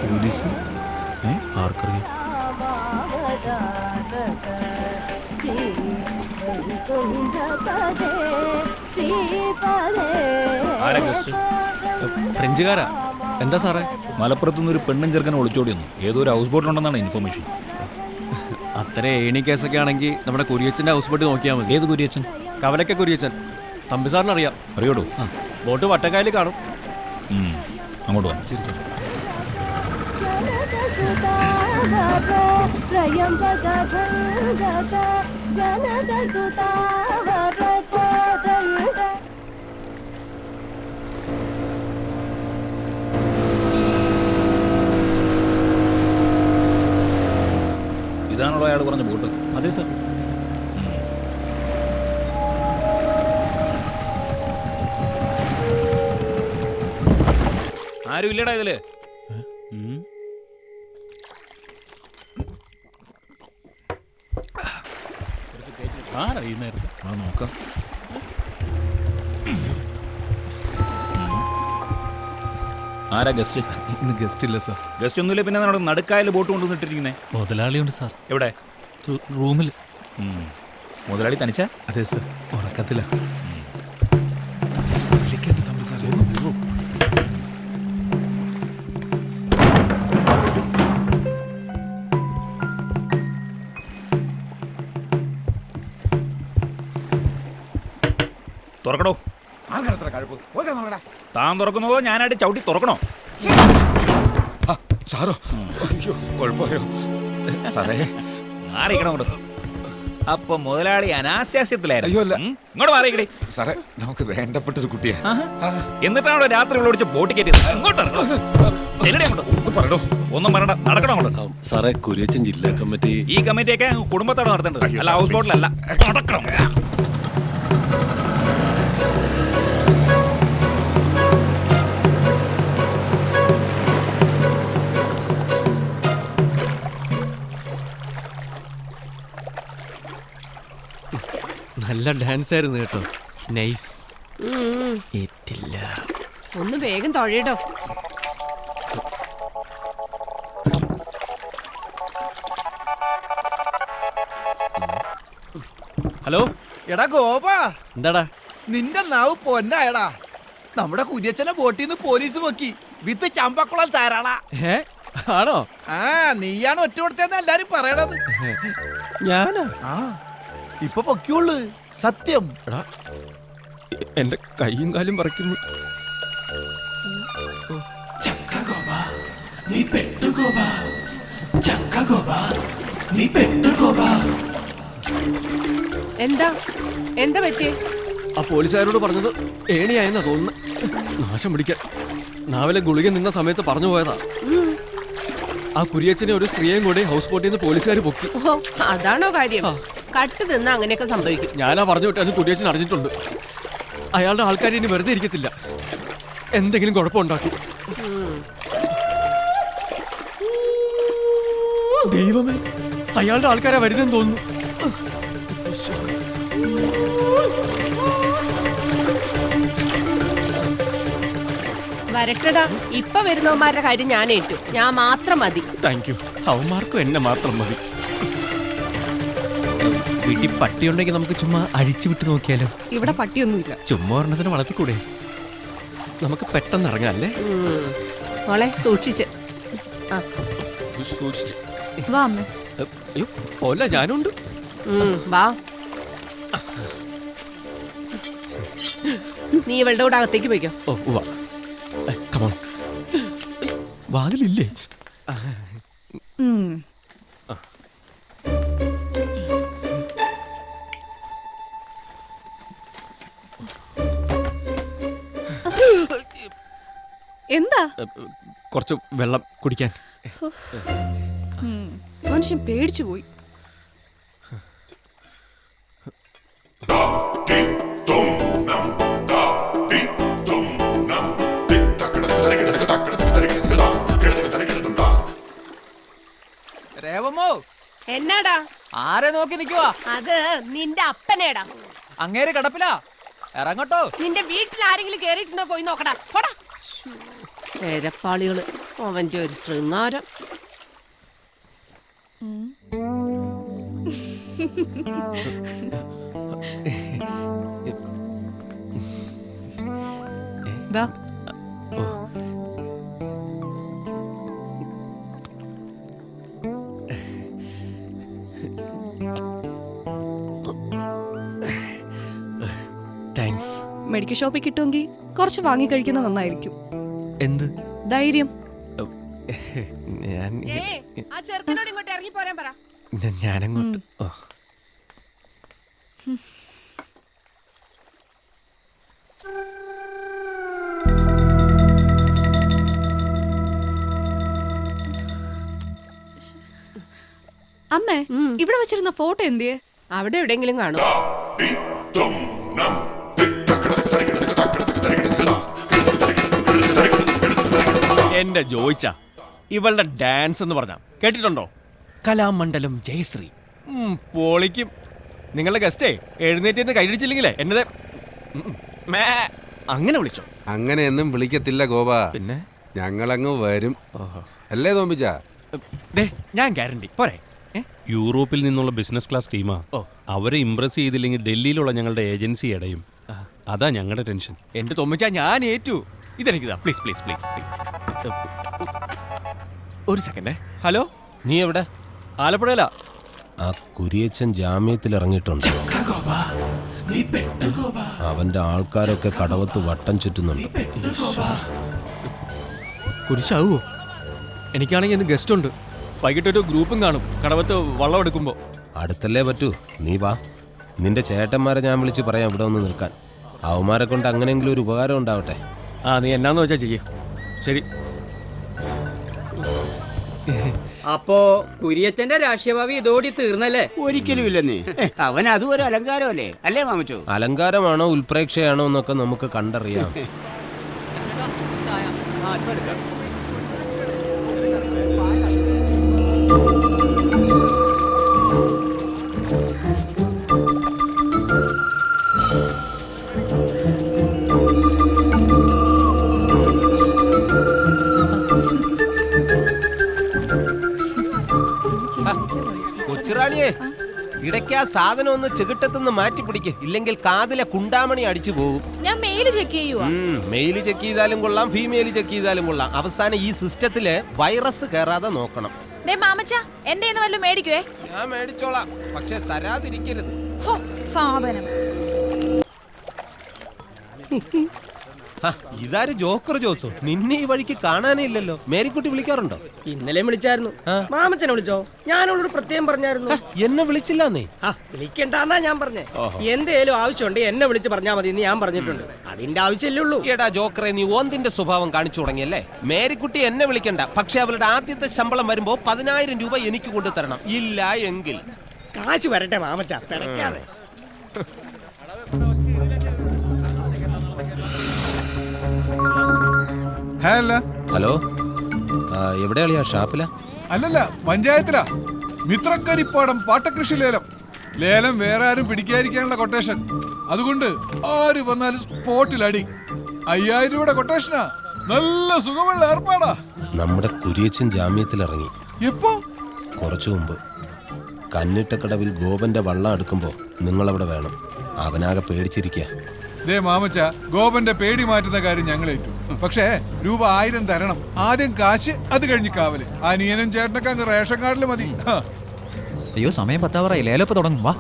Police ആർക്കറിയാം? ഫ്രഞ്ചുകാരാ. എന്താ സാറേ? മലപ്പുറത്തുനിന്ന് ഒരു പെണ്ണും ചെറുക്കനും ഒളിച്ചോടി വന്നു. ഏതോ ഒരു ഹൗസ് ബോട്ടിലുണ്ടെന്നാണ് ഇൻഫർമേഷൻ. അത്ര ഏണി കേസൊക്കെ ആണെങ്കിൽ നമ്മുടെ കുര്യച്ചൻ്റെ ഹൗസ് ബോട്ട് നോക്കിയാൽ മതി. ഏത് കുര്യച്ചൻ? കവലക്കെ കുര്യച്ചൻ. തമ്പി സാറിന് അറിയാം. അറിയോടോ? ബോട്ട് വട്ടക്കായൽ കാണും. അങ്ങോട്ട് വാ. ശരി സാർ. ഇതാണല്ലോ അയാൾ പറഞ്ഞ ബോട്ട്? അതെ സാർ. ആരും ഇല്ലടാ ഇതില്. നോക്കാം. ആരാ ഗസ്റ്റ്? ഇന്ന് ഗസ്റ്റ് ഇല്ല സാർ. ഗസ്റ്റ് ഒന്നുമില്ല. പിന്നെ നമ്മുടെ നടുക്കായൽ ബോട്ട് കൊണ്ടുവന്നിട്ടിരിക്കുന്നേ? മുതലാളിയുണ്ട് സാർ. എവിടെ? റൂമിൽ. മുതലാളി തനിച്ച? അതെ സാർ. ഉറക്കത്തില്ല. തുറക്കണോ? താൻ തുറക്കുന്നതോ ഞാനായിട്ട് ചവിട്ടി തുറക്കണോ? സാറോ? കുഴപ്പമായോ സാറേ? മാറിയിക്കണം കൊണ്ട്. അപ്പൊ മുതലാളി അനാശാസ്യത്തിലായിരുന്നു. അയ്യോ അല്ല. ഇങ്ങോട്ട് മാറിയിക്കടേ സാറേ, നമുക്ക് വേണ്ടപ്പെട്ടൊരു കുട്ടിയാ. എന്നിട്ടാണോ രാത്രി വിളിച്ച് ബോട്ട് കയറ്റിയത്? ഇങ്ങോട്ട് പറയണോ? ഒന്നും പറയണ്ട, നടക്കണം അങ്ങോട്ട്. സാറേ, കുര്യച്ചൻ ജില്ലാ കമ്മിറ്റി. ഈ കമ്മിറ്റിയൊക്കെ കുടുംബത്തോടെ നടത്തേണ്ടത്, അല്ല ഹൗസ് ബോട്ടിലല്ല. നടക്കണം. നല്ല ഡാൻസ് ആയിരുന്നു കേട്ടോ. നൈസ്. ഏറ്റില്ല. ഒന്ന് വേഗം തൊഴയിടോ. ഹലോ. എടാ ഗോപാ, എന്താടാ? നിന്റെ നാവ് പൊന്നായടാ. നമ്മുടെ കുര്യച്ചനെ ബോട്ടിൽ നിന്ന് പോലീസ് പൊക്കി വിത്ത് ചമ്പക്കുളം താരാളാ. ആണോ? ആ, നീയാണ് ഒറ്റ കൊടുത്തതെന്ന് എല്ലാരും പറയണത്. ഞാനാ? ആ, ഇപ്പൊ പൊക്കിയുള്ളു. സത്യം. എടാ, എന്റെ കൈയും കാലും പറിക്കുന്നു. എന്താ എന്താ പറ്റിയേ? ആ പോലീസുകാരോട് പറഞ്ഞത് ഏണിയായെന്നാ തോന്നുന്നു. നാശം പിടിക്കാൻ നാവിലെ ഗുളിക നിന്ന സമയത്ത് പറഞ്ഞു പോയതാ. ആ കുര്യച്ചനെ ഒരു സ്ത്രീയെയും കൂടെ ഹൗസ് ബോട്ടിൽ നിന്ന് പോലീസുകാർ പൊക്കി. ഓ, അതാണോ കാര്യം? കട്ട് തിന്നാ അങ്ങനെയൊക്കെ സംഭവിക്കും. ഞാനാ പറഞ്ഞു വിട്ടത്. കുര്യച്ചൻ അറിഞ്ഞിട്ടുണ്ട്. അയാളുടെ ആൾക്കാർ ഇനി വെറുതെ ഇരിക്കത്തില്ല. എന്തെങ്കിലും കുഴപ്പമുണ്ടാക്കും. ദൈവമേ, അയാളുടെ ആൾക്കാരെ വരുന്നെന്ന് തോന്നുന്നു. വരട്ടടാ, ഇപ്പൊ വരുന്നവന്മാരുടെ കാര്യം ഞാൻ ഏറ്റു. ഞാൻ മാത്രം മതി. Thank you. അവന്മാർക്കും എന്നെ മാത്രം മതി. വീട്ടിൽ പട്ടിയുണ്ടെങ്കിൽ നമുക്ക് ചുമ്മാ അഴിച്ചു വിട്ട് നോക്കിയാലോ? ഇവിടെ പട്ടിയൊന്നുമില്ല. ചുമ്മാ ഒരെണ്ണത്തിന് വളർത്തിക്കൂടെ? നമുക്ക് പെട്ടെന്ന് ഇറങ്ങാല്ലേ? മോളെ സൂക്ഷിച്ച്. വാ അമ്മ. അയ്യോ, പോല ഞാനുണ്ട്. വാ. നീ ഇവളുടെ കൂടെ അകത്തേക്ക് പോയിക്കോ. ഓ വാ. കമോൺ. വാതിലില്ലേ? എന്താ? കുറച്ച് വെള്ളം കുടിക്കാൻ. മനുഷ്യൻ പേടിച്ചു പോയി. രേവമോ, എന്നാടാ? ആരെ നോക്കി നിക്കുവാ? അത് നിന്റെ അപ്പനേടാ. അങ്ങേര് കിടപ്പിലാ, ഇറങ്ങട്ടോ. നിന്റെ വീട്ടിൽ ആരെങ്കിലും കേറിയിട്ടുണ്ടോ പോയി നോക്കടാ. പോടാ. പേരപ്പാളികള് അവന്റെ ഒരു ശൃംഗാരം. ദാ താങ്ക്സ്. മെഡിക്കൽ ഷോപ്പിൽ കിട്ടുമെങ്കിൽ കുറച്ച് വാങ്ങി കഴിക്കുന്നത് നന്നായിരിക്കും. എന്ത് ധൈര്യം. ഞാൻ ആ ചെറുക്കനോട് ഇങ്ങോട്ട് ഇറങ്ങി പോരാൻ പറ. ഞാനങ്ങോട്ട്. അമ്മേ, ഇവിടെ വെച്ചിരുന്ന ഫോട്ടോ എന്തിയെ? അവിടെ എവിടെയെങ്കിലും കാണും. എന്റെ ജോയിച്ച ഇവളുടെ ഡാൻസ് എന്ന് പറഞ്ഞ കേട്ടിട്ടുണ്ടോ? കലാമണ്ഡലം ജയശ്രീ. പൊളിക്കും. നിങ്ങളുടെ ഗസ്റ്റേ എഴുന്നേറ്റ് കൈയടിച്ചില്ലെങ്കിലേ എന്നത് അങ്ങനെ വിളിച്ചോ. അങ്ങനെയൊന്നും വിളിക്കത്തില്ല ഗോപ. പിന്നെ ഞങ്ങളങ്ങ് വരും. അല്ലേ തോമ്പിച്ച? ഞാൻ ഗ്യാരണ്ടി പോരെ. യൂറോപ്പിൽ നിന്നുള്ള ബിസിനസ് ക്ലാസ് ടീമാ. അവരെ ഇംപ്രസ് ചെയ്തില്ലെങ്കിൽ ഡൽഹിയിലുള്ള ഞങ്ങളുടെ ഏജൻസി അടയും. അതാ ഞങ്ങളുടെ ടെൻഷൻ. എന്റെ തൊമ്മിച്ച ഞാൻ ഏറ്റു. ഇതെനിക്ക് പ്ലീസ് പ്ലീസ് പ്ലീസ്. ഒരു സെക്കൻഡ്. ഹലോ, നീ എവിടെ? ആലപ്പുഴയില. ആ കുരിയച്ചൻ ജാമ്യത്തിൽ ഇറങ്ങിയിട്ടുണ്ട്. അവന്റെ ആൾക്കാരൊക്കെ കടവത്ത് വട്ടം ചുറ്റുന്നുണ്ട്. കുരിശാവോ? എനിക്കാണെങ്കിൽ ഇന്ന് ഗസ്റ്റ് ഉണ്ട്. വൈകിട്ടൊരു ഗ്രൂപ്പും കാണും കടവത്ത് വള്ളം എടുക്കുമ്പോ. അടുത്തല്ലേ പറ്റൂ. നീ വാ. നിന്റെ ചേട്ടന്മാരെ ഞാൻ വിളിച്ച് പറയാം ഇവിടെ ഒന്ന് നിൽക്കാൻ. അവന്മാരെ കൊണ്ട് അങ്ങനെയെങ്കിലും ഒരു ഉപകാരം ഉണ്ടാവട്ടെ. നീ എന്നാന്ന് വെച്ചാ ചെയ്യ. ശരി. അപ്പോ കുര്യച്ചന്റെ രാഷ്ട്രീയഭാവി ഇതോടി തീർന്നല്ലേ? ഒരിക്കലും ഇല്ലെന്നേ. അവൻ അതും ഒരു അലങ്കാരമല്ലേ അല്ലേ മാമച്ചോ? അലങ്കാരമാണോ ഉൽപ്രേക്ഷയാണോ എന്നൊക്കെ നമുക്ക് കണ്ടറിയാം. കൊച്ചുറാണിയെ, ഇടയ്ക്ക് ആ സാധനം ഒന്ന് ചെകിട്ടത്തുനിന്ന് മാറ്റി പിടിക്ക്, ഇല്ലെങ്കിൽ കാതിലെ കുണ്ടാമണി അടിച്ചു പോകും. ഞാൻ മെയിൽ ചെക്ക് ചെയ്യുവാ. മെയില് ചെക്ക് ചെയ്താലും കൊള്ളാം, ഫീമെയിൽ ചെക്ക് ചെയ്താലും കൊള്ളാം. അവസാനം ഈ സിസ്റ്റത്തില് വൈറസ് കയറാതെ നോക്കണം. എന്റെ വല്ലതും മേടിക്കുവേ. ഞാൻ മേടിച്ചോളാം, പക്ഷെ തരാതിരിക്കരുത്. സാധനം. ഇതാര് ജോക്കർ ജോസോ? നിന്നെ ഈ വഴിക്ക് കാണാനേ ഇല്ലല്ലോ. മേരിക്കുട്ടി വിളിക്കാറുണ്ടോ? ഇന്നലെ വിളിച്ചായിരുന്നു. മാമച്ചനെ വിളിച്ചോ? ഞാനോട് പ്രത്യേകം പറഞ്ഞായിരുന്നു. എന്നെ വിളിച്ചില്ലെന്നേ. വിളിക്കണ്ടെന്നാ ഞാൻ പറഞ്ഞേ. എന്തേലും ആവശ്യമുണ്ട് എന്നെ വിളിച്ച് പറഞ്ഞാൽ മതി എന്ന് ഞാൻ പറഞ്ഞിട്ടുണ്ട്. അതിന്റെ ആവശ്യമല്ലേ ഉള്ളൂ. എടാ ജോക്കറെ, നീ ഓന്തിന്റെ സ്വഭാവം കാണിച്ചു തുടങ്ങിയല്ലേ. മേരിക്കുട്ടി എന്നെ വിളിക്കണ്ട, പക്ഷെ അവളുടെ ആദ്യത്തെ ശമ്പളം വരുമ്പോ 10,000 രൂപ എനിക്ക് കൊണ്ടുതരണം. ഇല്ല എങ്കിൽ കാശ് വരട്ടെ മാമച്ച, പിടയ്ക്കാതെ. ഹലോ, എവിടെയാളിയാ? ഷാപ്പിലാ? അല്ലല്ല, പഞ്ചായത്തിലാ. മിത്രക്കരിപ്പാടം പാട്ടകൃഷി ലേലം. ലേലം വേറെ ആരും പിടിക്കാതിരിക്കാനുള്ള കൊട്ടേഷൻ. അതുകൊണ്ട് ആര് വന്നാലും സ്പോട്ടിൽ അടി. 5000 രൂപയുടെ കൊട്ടേഷനാ. നല്ല സുഖമുള്ള ഏർപ്പാടാ. നമ്മുടെ കുരിയച്ചൻ ജാമ്യത്തിൽ ഇറങ്ങി. എപ്പോ? കുറച്ചു മുമ്പ്. കന്നിട്ടക്കടവിൽ ഗോപന്റെ വള്ളം എടുക്കുമ്പോ നിങ്ങളവിടെ വേണം. അവനാകെ പേടിച്ചിരിക്കുക. ദേ മാമച്ച, ഗോപന്റെ പേടി മാറ്റുന്ന കാര്യം ഞങ്ങൾ ഏറ്റു. പക്ഷേ രൂപ 1000 തരണം. ആദ്യം കാശ്, അത് കഴിഞ്ഞ് കാവല്. അനിയനും ചേട്ടനൊക്കെ അങ്ങ് റേഷൻ കാർഡിൽ മതി. അയ്യോ, സമയം 10 ലേലപ്പ് തുടങ്ങും. വാ,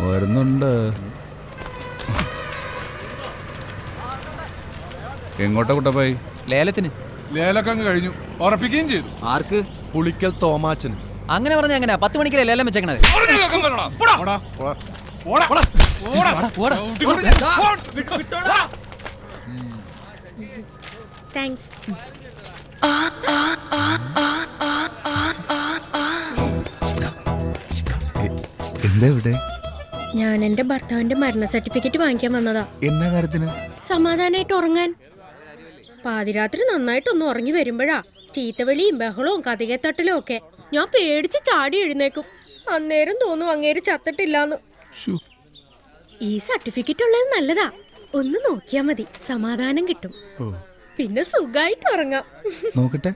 വരുന്നുണ്ട്. എങ്ങോട്ടാ കുട്ടപ്പായി? ലേലത്തിന്. ലേലൊക്കെ അങ്ങ് കഴിഞ്ഞു, ഉറപ്പിക്കുകയും ചെയ്തു. ആർക്ക്? പുളിക്കൽ തോമാച്ചന്. അങ്ങനെ പറഞ്ഞ എങ്ങനെയാ 10 മണിക്കല്ലേ ലേലം വെച്ചേക്കണത്? താങ്ക്സ്. എന്താ ഇവിടെ? ഞാൻ എന്റെ ഭർത്താവിന്റെ മരണ സർട്ടിഫിക്കറ്റ് വാങ്ങിക്കാൻ വന്നതാ. എന്നാ കാര്യത്തിന്? സമാധാനായിട്ട് ഉറങ്ങാൻ. പാതിരാത്രി നന്നായിട്ടൊന്ന് ഉറങ്ങി വരുമ്പോഴാ ചീത്തവിളിയും ബഹളവും കതികത്തട്ടലും ഒക്കെ. ഞാൻ പേടിച്ച് ചാടി എഴുന്നേക്കും. അന്നേരം തോന്നും അങ്ങേര് ചത്തിട്ടില്ലാന്ന്. ഈ സർട്ടിഫിക്കറ്റ് ഉള്ളത് നല്ലതാ. ഒന്ന് നോക്കിയാ മതി, സമാധാനം കിട്ടും. പിന്നെ സുഖായിട്ട് ഉറങ്ങാം. നോക്കട്ടെ.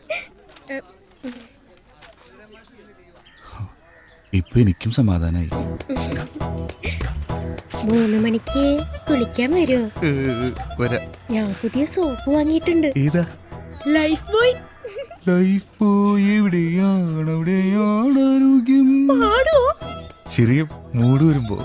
ഇപ്പൊ എനിക്കും സമാധാനായി. 3 മണിക്ക് കുളിക്കാൻ വരുമോ? ഞാൻ പുതിയ സോപ്പ് വാങ്ങിയിട്ടുണ്ട്. ഏതാ? Life boy. ലൈഫ് ബോയ് എവിടെയാണ് ആരോഗ്യം? പാടുവോ? ചെറിയ മൂട് വരുമ്പോ